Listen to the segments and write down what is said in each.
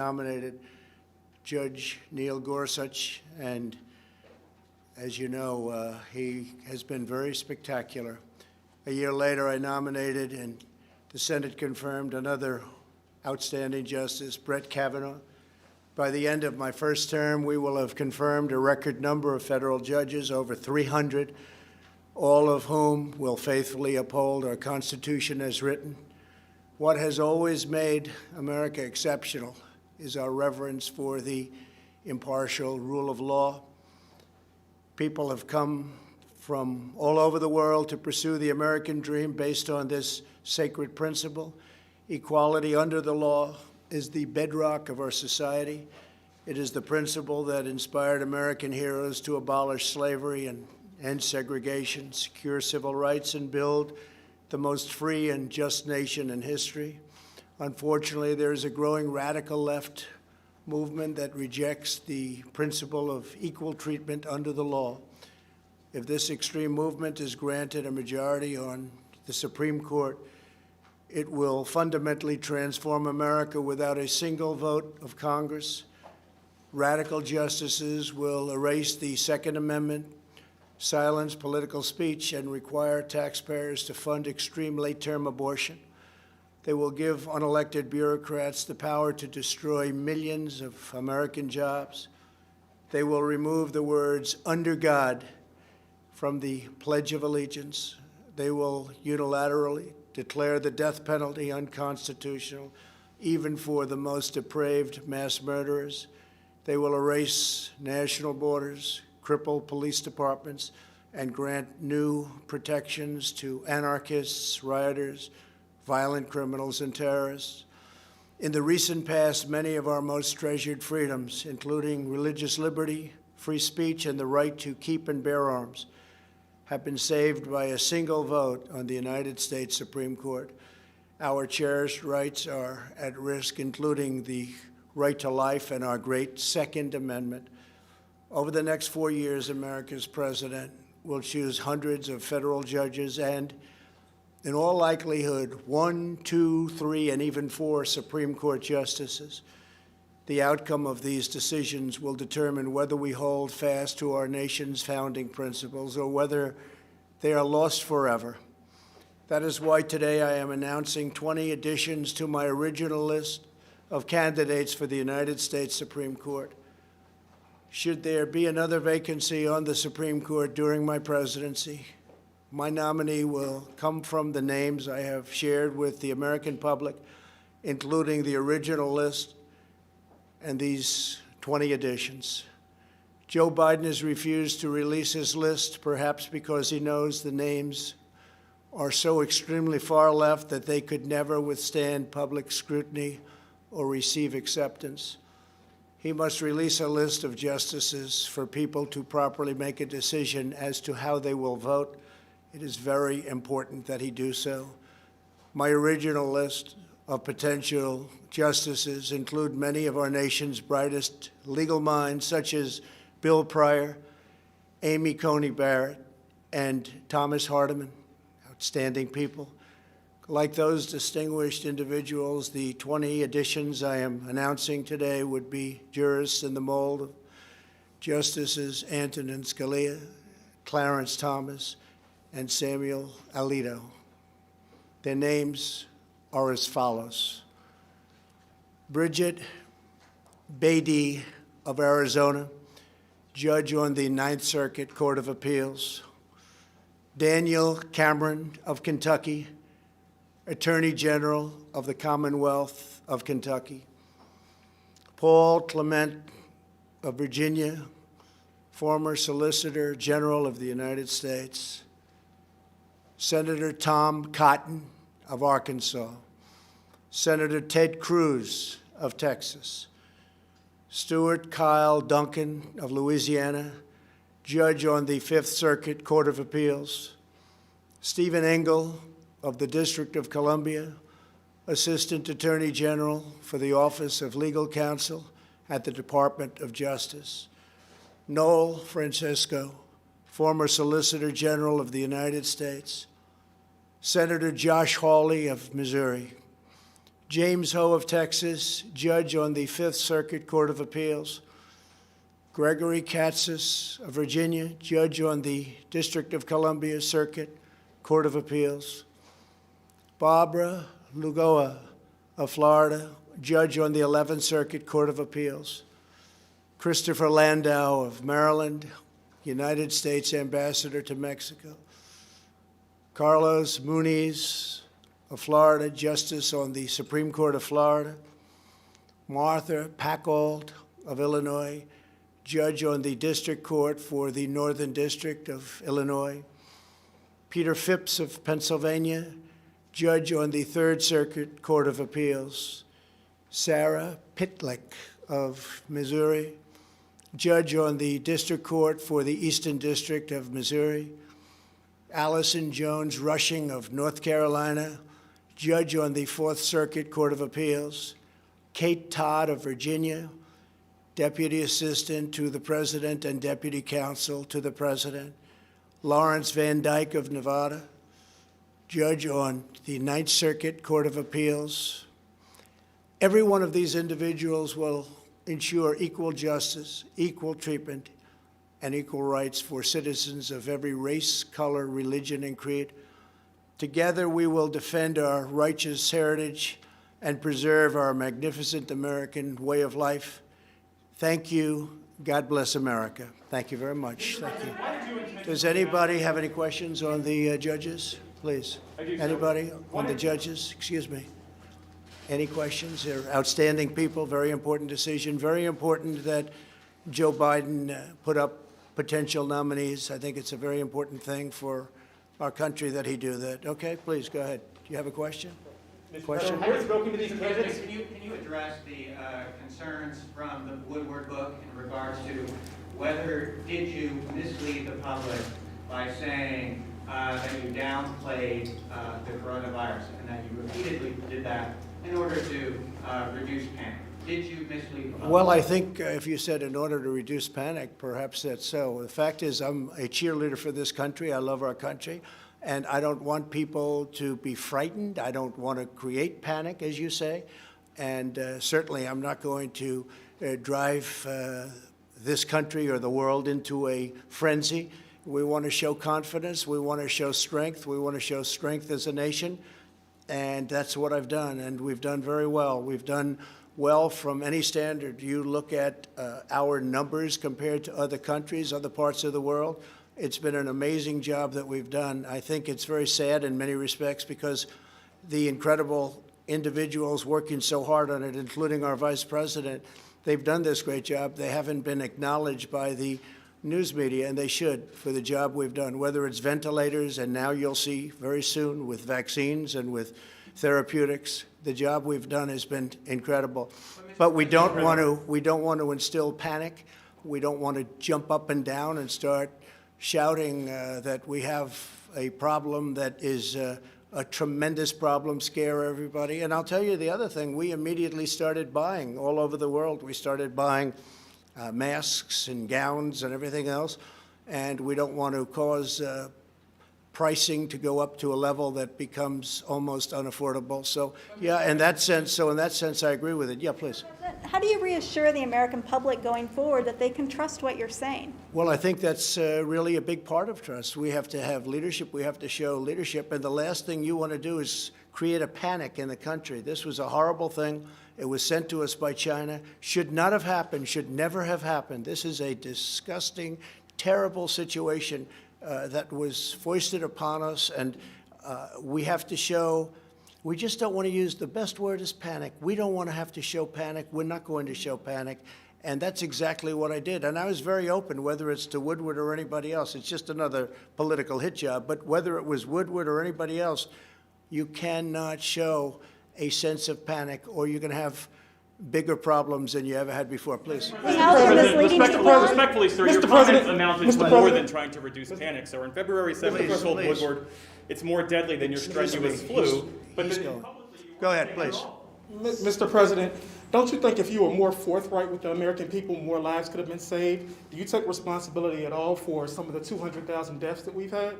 nominated Judge Neil Gorsuch, and as you know, he has been very spectacular. A year later, I nominated, and the Senate confirmed another outstanding justice, Brett Kavanaugh. By the end of my first term, we will have confirmed a record number of federal judges, over 300, all of whom will faithfully uphold our Constitution as written. What has always made America exceptional is our reverence for the impartial rule of law. People have come from all over the world to pursue the American dream based on this sacred principle. Equality under the law is the bedrock of our society. It is the principle that inspired American heroes to abolish slavery and end segregation, secure civil rights, and build the most free and just nation in history. Unfortunately, there is a growing radical left movement that rejects the principle of equal treatment under the law. If this extreme movement is granted a majority on the Supreme Court, it will fundamentally transform America without a single vote of Congress. Radical justices will erase the Second Amendment, silence political speech, and require taxpayers to fund extreme late-term abortion. They will give unelected bureaucrats the power to destroy millions of American jobs. They will remove the words "under God" from the Pledge of Allegiance. They will unilaterally declare the death penalty unconstitutional, even for the most depraved mass murderers. They will erase national borders, cripple police departments, and grant new protections to anarchists, rioters, violent criminals, and terrorists. In the recent past, many of our most treasured freedoms, including religious liberty, free speech, and the right to keep and bear arms, have been saved by a single vote on the United States Supreme Court. Our cherished rights are at risk, including the right to life and our great Second Amendment. Over the next 4 years, America's president will choose hundreds of federal judges and, in all likelihood, 1, 2, 3, and even 4 Supreme Court justices. The outcome of these decisions will determine whether we hold fast to our nation's founding principles or whether they are lost forever. That is why today I am announcing 20 additions to my original list of candidates for the United States Supreme Court. Should there be another vacancy on the Supreme Court during my presidency, my nominee will come from the names I have shared with the American public, including the original list and these 20 additions. Joe Biden has refused to release his list, perhaps because he knows the names are so extremely far left that they could never withstand public scrutiny or receive acceptance. He must release a list of justices for people to properly make a decision as to how they will vote. It is very important that he do so. My original list of potential justices include many of our nation's brightest legal minds, such as Bill Pryor, Amy Coney Barrett, and Thomas Hardiman, outstanding people. Like those distinguished individuals, the 20 additions I am announcing today would be jurists in the mold of Justices Antonin Scalia, Clarence Thomas, and Samuel Alito. Their names are as follows: Bridget Beatty of Arizona, judge on the Ninth Circuit Court of Appeals; Daniel Cameron of Kentucky, Attorney General of the Commonwealth of Kentucky; Paul Clement of Virginia, former Solicitor General of the United States; Senator Tom Cotton of Arkansas; Senator Ted Cruz of Texas; Stuart Kyle Duncan of Louisiana, judge on the Fifth Circuit Court of Appeals; Stephen Engel of the District of Columbia, Assistant Attorney General for the Office of Legal Counsel at the Department of Justice; Noel Francisco, former Solicitor General of the United States; Senator Josh Hawley of Missouri; James Ho of Texas, judge on the Fifth Circuit Court of Appeals. Gregory Katsas of Virginia, judge on the District of Columbia Circuit Court of Appeals. Barbara Lugoa of Florida, judge on the 11th Circuit Court of Appeals. Christopher Landau of Maryland, United States Ambassador to Mexico. Carlos Muniz of Florida, Justice on the Supreme Court of Florida. Martha Packold of Illinois, Judge on the District Court for the Northern District of Illinois. Peter Phipps of Pennsylvania, Judge on the Third Circuit Court of Appeals. Sarah Pitlick of Missouri, Judge on the District Court for the Eastern District of Missouri. Allison Jones Rushing of North Carolina, Judge on the Fourth Circuit Court of Appeals. Kate Todd of Virginia, Deputy Assistant to the President and Deputy Counsel to the President. Lawrence Van Dyke of Nevada, Judge on the Ninth Circuit Court of Appeals. Every one of these individuals will ensure equal justice, equal treatment, and equal rights for citizens of every race, color, religion, and creed. Together, we will defend our righteous heritage and preserve our magnificent American way of life. Thank you. God bless America. Thank you very much. Thank you. Does anybody have any questions on the judges? Please. Anybody on the judges? Excuse me. Any questions? They're outstanding people, very important decision. Very important that Joe Biden put up potential nominees. I think it's a very important thing for our country that he do that. Okay, please, go ahead. Do you have a question? Question? Mr. President, can you address the concerns from the Woodward book in regards to whether did you mislead the public by saying that you downplayed the coronavirus and that you repeatedly did that in order to reduce panic? Did you mislead the public? Well, I think if you said in order to reduce panic, perhaps that's so. The fact is I'm a cheerleader for this country. I love our country. And I don't want people to be frightened. I don't want to create panic, as you say. And certainly I'm not going to drive this country or the world into a frenzy. We want to show confidence. We want to show strength. We want to show strength as a nation. And that's what I've done. And we've done very well. We've done well from any standard. You look at our numbers compared to other countries, other parts of the world. It's been an amazing job that we've done. I think it's very sad in many respects because the incredible individuals working so hard on it, including our vice president, they've done this great job. They haven't been acknowledged by the news media, and they should, for the job we've done, whether it's ventilators, and now you'll see very soon with vaccines and with therapeutics. The job we've done has been incredible. But we don't want to instill panic. We don't want to jump up and down and start shouting that we have a problem that is a tremendous problem, scare everybody. And I'll tell you the other thing, we immediately started buying all over the world. We started buying masks and gowns and everything else, and we don't want to cause pricing to go up to a level that becomes almost unaffordable. So, yeah, in that sense, I agree with it. Yeah, please. How do you reassure the American public going forward that they can trust what you're saying? Well, I think that's really a big part of trust. We have to have leadership. We have to show leadership. And the last thing you want to do is create a panic in the country. This was a horrible thing. It was sent to us by China. Should not have happened, should never have happened. This is a disgusting, terrible situation that was foisted upon us. And we have to show. We just don't want to use, the best word is panic. We don't want to have to show panic. We're not going to show panic. And that's exactly what I did. And I was very open, whether it's to Woodward or anybody else. It's just another political hit job. But whether it was Woodward or anybody else, you cannot show a sense of panic or you're going to have bigger problems than you ever had before. Please. Respectfully, sir, your comment amounted to more than trying to reduce panic. So on February 7th, you told Woodward, it's more deadly than your strenuous flu. Go ahead, please. Mr. President, don't you think if you were more forthright with the American people, more lives could have been saved? Do you take responsibility at all for some of the 200,000 deaths that we've had?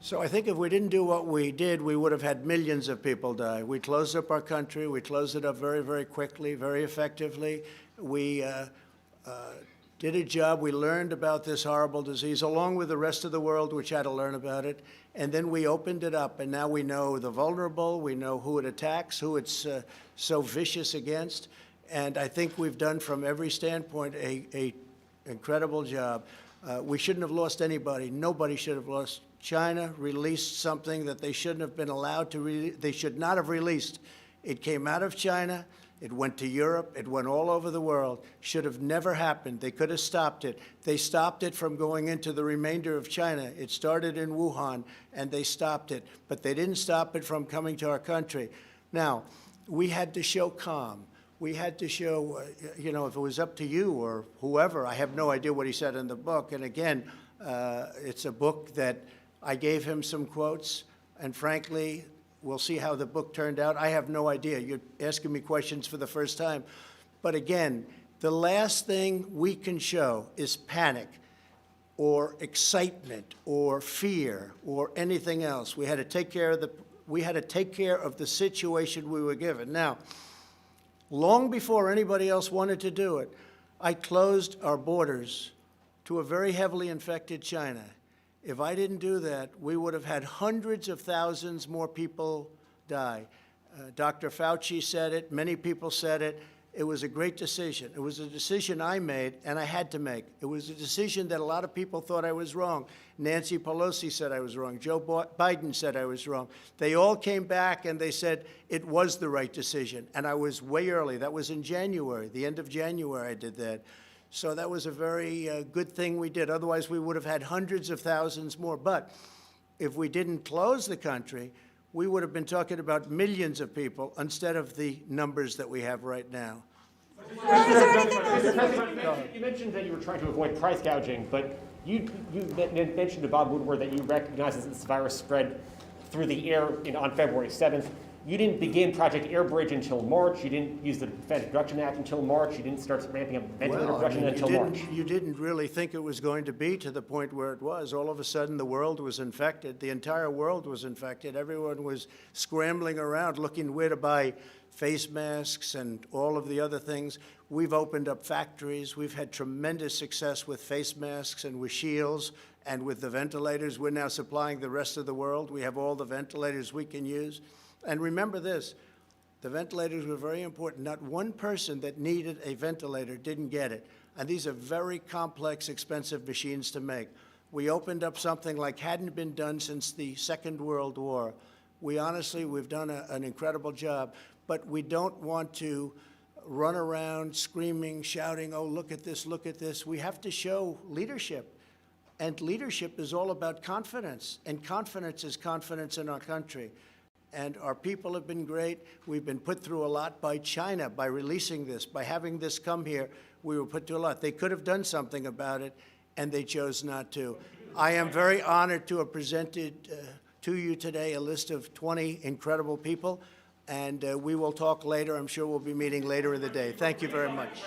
So I think if we didn't do what we did, we would have had millions of people die. We closed up our country. We closed it up very, very quickly, very effectively. We did a job. We learned about this horrible disease, along with the rest of the world, which had to learn about it. And then we opened it up, and now we know the vulnerable. We know who it attacks, who it's so vicious against. And I think we've done, from every standpoint, a incredible job. We shouldn't have lost anybody. Nobody should have lost. China released something that they shouldn't have been allowed to they should not have released. It came out of China. It went to Europe. It went all over the world. Should have never happened. They could have stopped it. They stopped it from going into the remainder of China. It started in Wuhan, and they stopped it. But they didn't stop it from coming to our country. Now, we had to show calm. We had to show, if it was up to you or whoever, I have no idea what he said in the book. And again, it's a book that I gave him some quotes, and frankly, we'll see how the book turned out. I have no idea. You're asking me questions for the first time. But again, the last thing we can show is panic or excitement or fear or anything else. We had to take care of the situation we were given. Now, long before anybody else wanted to do it, I closed our borders to a very heavily infected China. If I didn't do that, we would have had hundreds of thousands more people die. Dr. Fauci said it. Many people said it. It was a great decision. It was a decision I made, and I had to make. It was a decision that a lot of people thought I was wrong. Nancy Pelosi said I was wrong. Joe Biden said I was wrong. They all came back, and they said it was the right decision. And I was way early. That was in January, the end of January I did that. So that was a very good thing we did. Otherwise, we would have had hundreds of thousands more. But if we didn't close the country, we would have been talking about millions of people instead of the numbers that we have right now. Mr. President, you mentioned that you were trying to avoid price gouging, but you mentioned to Bob Woodward that you recognize that this virus spread through the air on February 7th. You didn't begin Project Airbridge until March. You didn't use the Defense Production Act until March. You didn't start ramping up ventilator production until March. You didn't really think it was going to be to the point where it was. All of a sudden, the world was infected. The entire world was infected. Everyone was scrambling around looking where to buy face masks and all of the other things. We've opened up factories. We've had tremendous success with face masks and with shields and with the ventilators. We're now supplying the rest of the world. We have all the ventilators we can use. And remember this, the ventilators were very important. Not one person that needed a ventilator didn't get it. And these are very complex, expensive machines to make. We opened up something like hadn't been done since the Second World War. We've done an incredible job, but we don't want to run around screaming, shouting, oh, look at this, look at this. We have to show leadership. And leadership is all about confidence. And confidence is confidence in our country. And our people have been great. We've been put through a lot by China, by releasing this, by having this come here. We were put through a lot. They could have done something about it, and they chose not to. I am very honored to have presented to you today a list of 20 incredible people, and we will talk later. I'm sure we'll be meeting later in the day. Thank you very much.